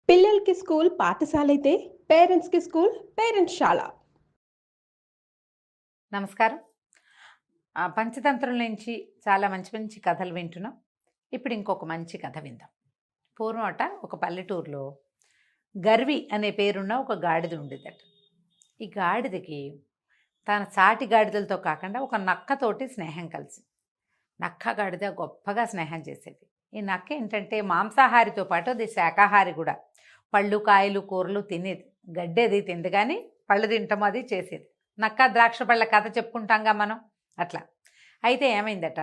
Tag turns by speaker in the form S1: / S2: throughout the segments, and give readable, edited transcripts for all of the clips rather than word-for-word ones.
S1: పిల్లలకి స్కూల్ పాఠశాలైతే పేరెంట్స్‌కి స్కూల్ పేరెంట్స్‌శాల.
S2: నమస్కారం. పంచతంత్రుల నుంచి చాలా మంచి మంచి కథలు వింటున్నాం. ఇప్పుడు ఇంకొక మంచి కథ విందాం. పూర్వమట ఒక పల్లెటూరులో గర్వి అనే పేరున్న ఒక గాడిద ఉండేదట. ఈ గాడిదకి తన సాటి గాడిదలతో కాకుండా ఒక నక్కతోటి స్నేహం కలిసింది. నక్క గాడిద గొప్పగా స్నేహం చేసేది. ఈ నక్క ఏంటంటే మాంసాహారితో పాటు అది శాకాహారి కూడా. పళ్ళు కాయలు కూరలు తినేది. గడ్డేది తింది కానీ పళ్ళు తింటాం అది చేసేది. నక్క ద్రాక్ష పళ్ళ కథ చెప్పుకుంటాంగా మనం అట్లా. అయితే ఏమైందట,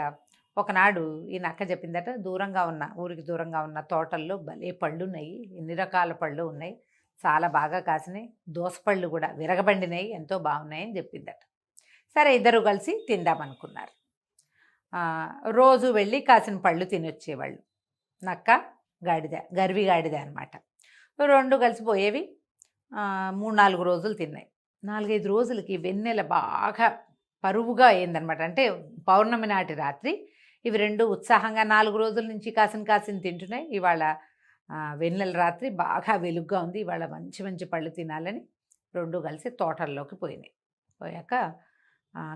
S2: ఒకనాడు ఈ నక్క చెప్పిందట, ఊరికి దూరంగా ఉన్న తోటల్లో భలే పళ్ళు ఉన్నాయి, ఎన్ని రకాల పళ్ళు ఉన్నాయి, చాలా బాగా కాసినాయి, దోసపళ్ళు కూడా విరగబండినాయి, ఎంతో బాగున్నాయి అని చెప్పిందట. సరే ఇద్దరు కలిసి తిందామనుకున్నారు. రోజు వెళ్ళి కాసిన పళ్ళు తినొచ్చేవాళ్ళు. నక్క గాడిద, గర్వి గాడిద అనమాట. రెండు కలిసిపోయేవి. 3-4 రోజులు తిన్నాయి. 4-5 రోజులకి వెన్నెల బాగా పరువుగా అయిందనమాట. అంటే పౌర్ణమి నాటి రాత్రి ఇవి రెండు ఉత్సాహంగా 4 రోజుల నుంచి కాసిన తింటున్నాయి. ఇవాళ వెన్నెల రాత్రి బాగా వెలుగ్గా ఉంది, ఇవాళ మంచి మంచి పళ్ళు తినాలని రెండు కలిసి తోటల్లోకి పోయినాయి. పోయాక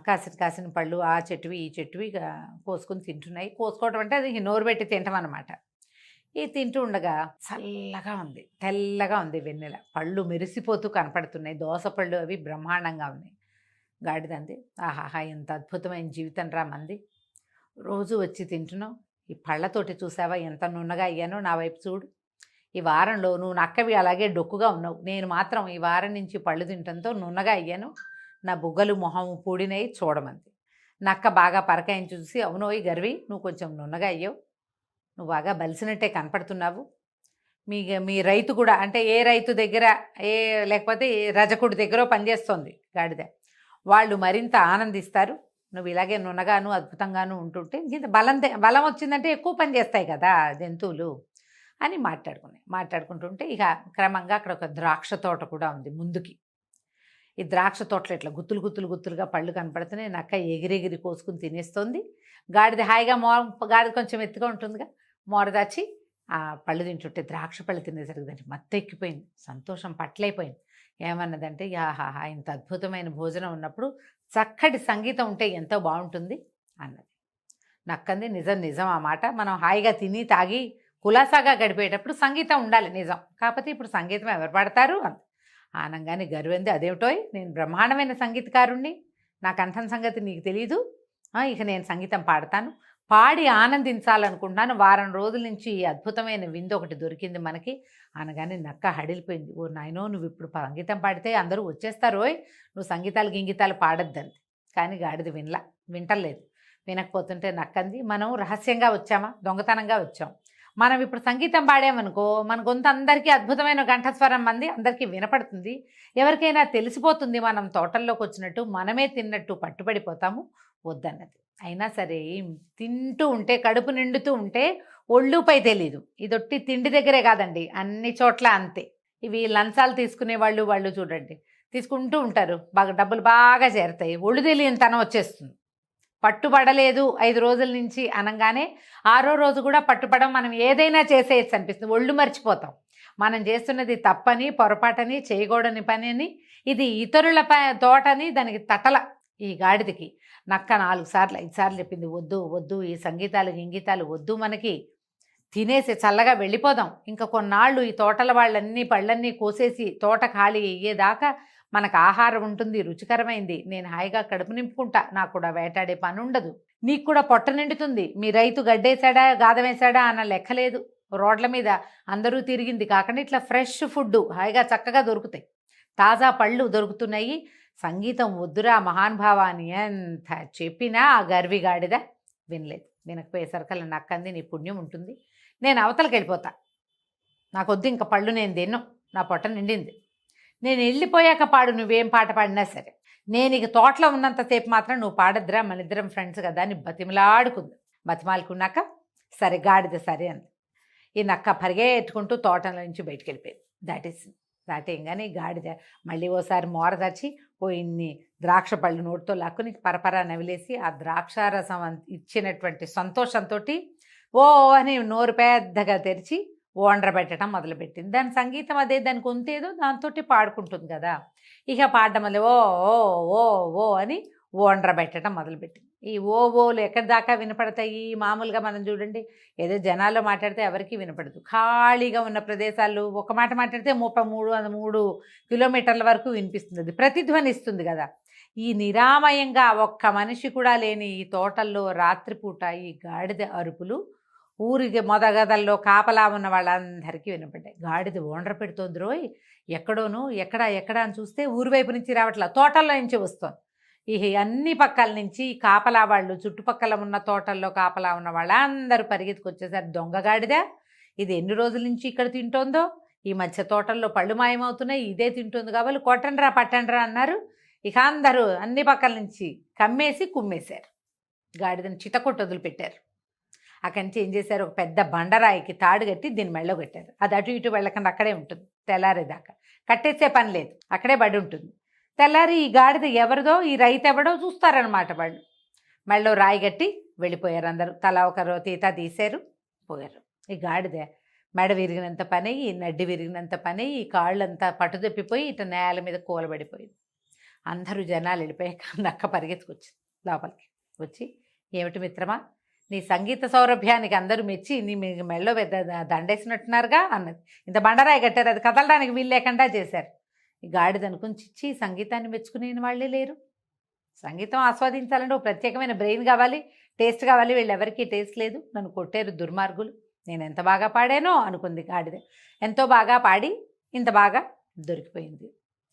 S2: కాసిన పళ్ళు ఆ చెట్టువి ఈ చెట్టువి కోసుకొని తింటున్నాయి. కోసుకోవటం అంటే అది నోరు పెట్టి తింటాం అనమాట. ఈ తింటూ ఉండగా చల్లగా ఉంది, తెల్లగా ఉంది వెన్నెల, పళ్ళు మెరిసిపోతూ కనపడుతున్నాయి, దోసపళ్ళు అవి బ్రహ్మాండంగా ఉన్నాయి. గాడిదంది, ఆహాహా ఎంత అద్భుతమైన జీవితం రా మంది, రోజు వచ్చి తింటున్నావు, ఈ పళ్ళతోటి చూసావా ఎంత నున్నగా అయ్యానో, నా వైపు చూడు, ఈ వారంలో నువ్వు నక్కవి అలాగే డొక్కుగా ఉన్నావు, నేను మాత్రం ఈ వారం నుంచి పళ్ళు తింటంతో నున్నగా అయ్యాను, నా బుగ్గలు మొహం పూడినవి చూడమంది. నక్క బాగా పరకాయని చూసి, అవునోయ్ గర్వి, నువ్వు కొంచెం నున్నగా అయ్యావు, నువ్వు బాగా బలిసినట్టే కనపడుతున్నావు, మీ రైతు కూడా, అంటే ఏ రైతు దగ్గర లేకపోతే ఏ రజకుడి దగ్గర పనిచేస్తోంది గాడిద, వాళ్ళు మరింత ఆనందిస్తారు, నువ్వు ఇలాగే నున్నగాను అద్భుతంగాను ఉంటుంటే, ఇంత బలం వచ్చిందంటే ఎక్కువ పని చేస్తాయి కదా జంతువులు అని మాట్లాడుకుంటుంటే, ఇక క్రమంగా అక్కడ ఒక ద్రాక్ష తోట కూడా ఉంది ముందుకి. ఈ ద్రాక్ష తోటలో ఇట్లా గుత్తులుగా పళ్ళు కనపడుతున్నాయి. నక్క ఎగిరెగిరి కోసుకుని తినేస్తోంది. గాడిద హాయిగా గాడిద కొంచెం ఎత్తుగా ఉంటుందిగా, మోరదాచి ఆ పళ్ళు తింటుంటే, ద్రాక్ష పళ్ళు తినేసరికి దానికి మత్తెక్కిపోయింది, సంతోషం పట్లైపోయింది. ఏమన్నదంటే, యాహాహా ఇంత అద్భుతమైన భోజనం ఉన్నప్పుడు చక్కటి సంగీతం ఉంటే ఎంతో బాగుంటుంది అన్నది. నక్కంది, నిజం ఆ మాట, మనం హాయిగా తిని తాగి కులాసాగా గడిపేటప్పుడు సంగీతం ఉండాలి, నిజం, కాకపోతే ఇప్పుడు సంగీతం ఎవరు పాడతారు అంది. ఆనంగానే గర్వంది, అదేమిటోయ్, నేను బ్రహ్మాండమైన సంగీతకారుణ్ణి, నా కంఠం సంగతి నీకు తెలీదు, ఇక నేను సంగీతం పాడతాను, పాడి ఆనందించాలనుకుంటున్నాను, వారం రోజుల నుంచి ఈ అద్భుతమైన విందు ఒకటి దొరికింది మనకి అనగానే నక్క హడిలిపోయింది. ఓ నాయనో, నువ్వు ఇప్పుడు సంగీతం పాడితే అందరూ వచ్చేస్తారోయ్, నువ్వు సంగీతాలు గింగీతాలు పాడొద్దంది. కానీ గాడిద వింటలేదు. వినకపోతుంటే నక్కంది, మనం రహస్యంగా వచ్చామా, దొంగతనంగా వచ్చాం, మనం ఇప్పుడు సంగీతం పాడామనుకో మన గొంతు అందరికీ అద్భుతమైన కంఠస్వరం మంది అందరికీ వినపడుతుంది, ఎవరికైనా తెలిసిపోతుంది మనం తోటల్లోకి వచ్చినట్టు, మనమే తిన్నట్టు పట్టుబడిపోతాము, వద్దన్నది. అయినా సరే తింటూ ఉంటే, కడుపు నిండుతూ ఉంటే ఒళ్ళుపై తెలీదు. ఇదొట్టి తిండి దగ్గరే కాదండి, అన్ని చోట్ల అంతే. ఇవి లంచాలు తీసుకునే వాళ్ళు చూడండి, తీసుకుంటూ ఉంటారు, బాగా డబ్బులు బాగా చేరుతాయి, ఒళ్ళు తెలియని తనం వచ్చేస్తుంది. పట్టుబడలేదు 5 రోజుల నుంచి అనగానే 6వ రోజు కూడా పట్టుపడం, మనం ఏదైనా చేసేయచ్చు అనిపిస్తుంది, ఒళ్ళు మర్చిపోతాం, మనం చేస్తున్నది తప్పని, పొరపాటని, చేయకూడని పని అని, ఇది ఇతరుల తోటని దానికి తటల. ఈ గాడిదకి నక్క 4 సార్లు 5 సార్లు చెప్పింది, వద్దు వద్దు, ఈ సంగీతాలు గింగీతాలు వద్దు, మనకి తినేసి చల్లగా వెళ్ళిపోదాం, ఇంకా కొన్నాళ్ళు ఈ తోటల వాళ్ళన్నీ పళ్ళన్నీ కోసేసి తోట ఖాళీ అయ్యేదాకా మనకు ఆహారం ఉంటుంది, రుచికరమైంది, నేను హాయిగా కడుపు నింపుకుంటా, నాకు కూడా వేటాడే పని ఉండదు, నీకు కూడా పొట్ట నిండుతుంది, మీ రైతు గడ్డేశాడా గాదమేశాడా అన్న లెక్కలేదు, రోడ్ల మీద అందరూ తిరిగింది కాకుండా ఇట్లా ఫ్రెష్ ఫుడ్ హాయిగా చక్కగా దొరుకుతాయి, తాజా పళ్ళు దొరుకుతున్నాయి, సంగీతం వద్దురా మహానుభావ అని ఎంత చెప్పినా ఆ గర్వి గాడిద వినలేదు. వినకపోయేసరికల్లా నక్కంది, నీ పుణ్యం ఉంటుంది, నేను అవతలకి వెళ్ళిపోతా, నాకొద్దు ఇంకా పళ్ళు, నేను తిన్ను, నా పొట్ట నిండింది, నేను వెళ్ళిపోయాక పాడు, నువ్వేం పాట పాడినా సరే, నేను ఇక తోటలో ఉన్నంతసేపు మాత్రం నువ్వు పాడద్దురా, మన ఇద్దరం ఫ్రెండ్స్ కదా అని బతిమాలుకున్నాక సరే గాడిద సరే అంది. ఈ నక్క పరిగెట్టుకుంటూ తోటలో నుంచి బయటికి వెళ్ళిపోయింది. దాటేయంగానే గాడిద మళ్ళీ ఓసారి మోరదచ్చి ఇన్ని ద్రాక్ష పళ్ళు నోటితో లాక్కుని పరపరా నవిలేసి ఆ ద్రాక్షారసం ఇచ్చినటువంటి సంతోషంతో ఓ అని నోరు పెద్దగా తెరిచి ఓండ్ర పెట్టడం మొదలుపెట్టింది. దాని సంగీతం అదే, దానికి గొంతేదో దాంతోటి పాడుకుంటుంది కదా! ఇక పాడడం వల్ల ఓ ఓ ఓ ఓ అని ఓండ్ర పెట్టడం మొదలుపెట్టింది. ఈ ఓ ఓలు ఎక్కడి దాకా వినపడతాయి? మామూలుగా మనం చూడండి, ఏదో జనాల్లో మాట్లాడితే ఎవరికీ వినపడదు. ఖాళీగా ఉన్న ప్రదేశాల్లో ఒక మాట మాట్లాడితే 3 కిలోమీటర్ల వరకు వినిపిస్తుంది. అది ప్రతిధ్వనిస్తుంది కదా! ఈ నిరామయంగా ఒక్క మనిషి కూడా లేని ఈ తోటల్లో రాత్రిపూట ఈ గాడిద అరుపులు ఊరికి మొదగదల్లో కాపలా ఉన్న వాళ్ళందరికీ వినపడ్డాయి. గాడిద ఓండ్ర పెడుతోంది రోయ్, ఎక్కడోను ఎక్కడ ఎక్కడ అని చూస్తే ఊరి వైపు నుంచి రావట్లా, తోటల్లో నుంచి వస్తోంది. ఈ అన్ని పక్కల నుంచి కాపలా వాళ్ళు, చుట్టుపక్కల ఉన్న తోటల్లో కాపలా ఉన్న వాళ్ళందరూ పరిగెత్తుకొచ్చేసారు. దొంగ గాడిద, ఇది ఎన్ని రోజుల నుంచి ఇక్కడ తింటోందో, ఈ మధ్య తోటల్లో పళ్ళు మాయమవుతున్నాయి, ఇదే తింటుంది కాబట్టి కొట్టండ్రా పట్టండ్రా అన్నారు. ఇక అందరూ అన్ని పక్కల నుంచి కమ్మేసి కుమ్మేశారు, గాడిదని చితకొట్టు వదిలిపెట్టారు. అక్కడి నుంచి ఏం చేశారు, ఒక పెద్ద బండరాయికి తాడు కట్టి దీన్ని మెళ్ళో కట్టారు. అది అటు ఇటు వెళ్ళకుండా అక్కడే ఉంటుంది తెల్లారేదాకా. కట్టేసే పని లేదు, అక్కడే పడి ఉంటుంది. తెల్లారి ఈ గాడిద ఎవరిదో, ఈ రైతు ఎవడో చూస్తారనమాట వాళ్ళు. మెళ్ళో రాయి కట్టి వెళ్ళిపోయారు అందరూ. తలా ఒకరు తీత తీశారు, పోయారు. ఈ గాడిద మెడ విరిగినంత పని అయ్యి, నడ్డి విరిగినంత పని అయ్యి, కాళ్ళంతా పట్టుదప్పిపోయి ఇటు నేల మీద కూలబడిపోయింది. అందరూ జనాలు వెళ్ళిపోయాక నక్క పరిగెత్తుకొచ్చింది లోపలికి. వచ్చి, ఏమిటి మిత్రమా, నీ సంగీత సౌరభ్యానికి అందరూ మెచ్చి నీ మెళ్ళో పెద్ద దండేసినట్టున్నారుగా అన్నది. ఇంత బండరాయి కట్టారు, అది కదలడానికి వీలు లేకుండా చేశారు. ఈ గాడిద అనుకుని, చిచ్చి సంగీతాన్ని మెచ్చుకునే వాళ్ళే లేరు. సంగీతం ఆస్వాదించాలంటే ఒక ప్రత్యేకమైన బ్రెయిన్ కావాలి, టేస్ట్ కావాలి. వీళ్ళెవరికీ టేస్ట్ లేదు, నన్ను కొట్టారు దుర్మార్గులు. నేను ఎంత బాగా పాడానో అనుకుంది గాడిద. ఎంతో బాగా పాడి ఇంత బాగా దొరికిపోయింది.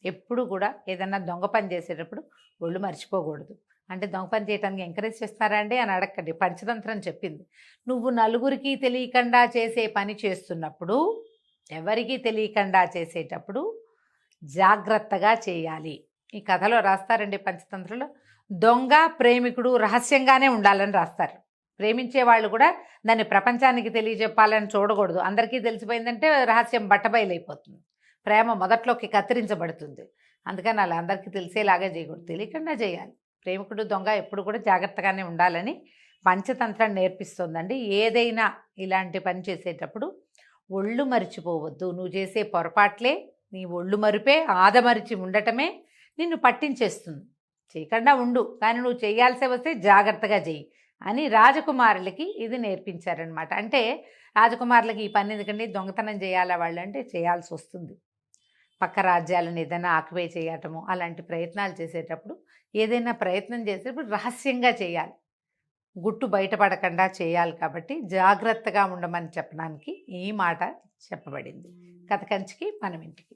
S2: ఎప్పుడు కూడా ఏదన్నా దొంగ పని చేసేటప్పుడు ఒళ్ళు మర్చిపోకూడదు. అంటే దొంగ పని చేయడానికి ఎంకరేజ్ చేస్తారా అండి అని అడగండి. పంచతంత్రం చెప్పింది, నువ్వు నలుగురికి తెలియకుండా చేసే పని చేస్తున్నప్పుడు, ఎవరికీ తెలియకుండా చేసేటప్పుడు జాగ్రత్తగా చేయాలి. ఈ కథలో రాస్తారండి పంచతంత్రంలో, దొంగ ప్రేమికుడు రహస్యంగానే ఉండాలని రాస్తారు. ప్రేమించే వాళ్ళు కూడా దాన్ని ప్రపంచానికి తెలియజెప్పాలని చూడకూడదు. అందరికీ తెలిసిపోయిందంటే రహస్యం బట్టబయలైపోతుంది, ప్రేమ మొదట్లోకి కత్తిరించబడుతుంది. అందుకని అలా అందరికీ తెలిసేలాగా చేయకూడదు, తెలియకుండా చేయాలి. ప్రేమికుడు దొంగ ఎప్పుడు కూడా జాగ్రత్తగానే ఉండాలని పంచతంత్రం నేర్పిస్తుందండి. ఏదైనా ఇలాంటి పని చేసేటప్పుడు ఒళ్ళు మరిచిపోవద్దు. నువ్వు చేసే పొరపాట్లే, నీ ఒళ్ళు మరిపే, ఆదమరిచి ఉండటమే నిన్ను పట్టించేస్తుంది. చేయకుండా ఉండు, కానీ నువ్వు చేయాల్సి వస్తే జాగ్రత్తగా చెయ్యి అని రాజకుమారులకి ఇది నేర్పించారనమాట. అంటే రాజకుమారులకి ఈ పని ఎందుకంటే దొంగతనం చేయాలా వాళ్ళు అంటే చేయాల్సి వస్తుంది. పక్క రాజ్యాలను ఏదైనా ఆక్యుపై చేయటము అలాంటి ప్రయత్నాలు చేసేటప్పుడు, ఏదైనా ప్రయత్నం చేసేటప్పుడు రహస్యంగా చేయాలి, గుట్టు బయటపడకుండా చేయాలి. కాబట్టి జాగ్రత్తగా ఉండమని చెప్పడానికి ఈ మాట చెప్పబడింది. కథ కంచికి మనం ఇంటికి.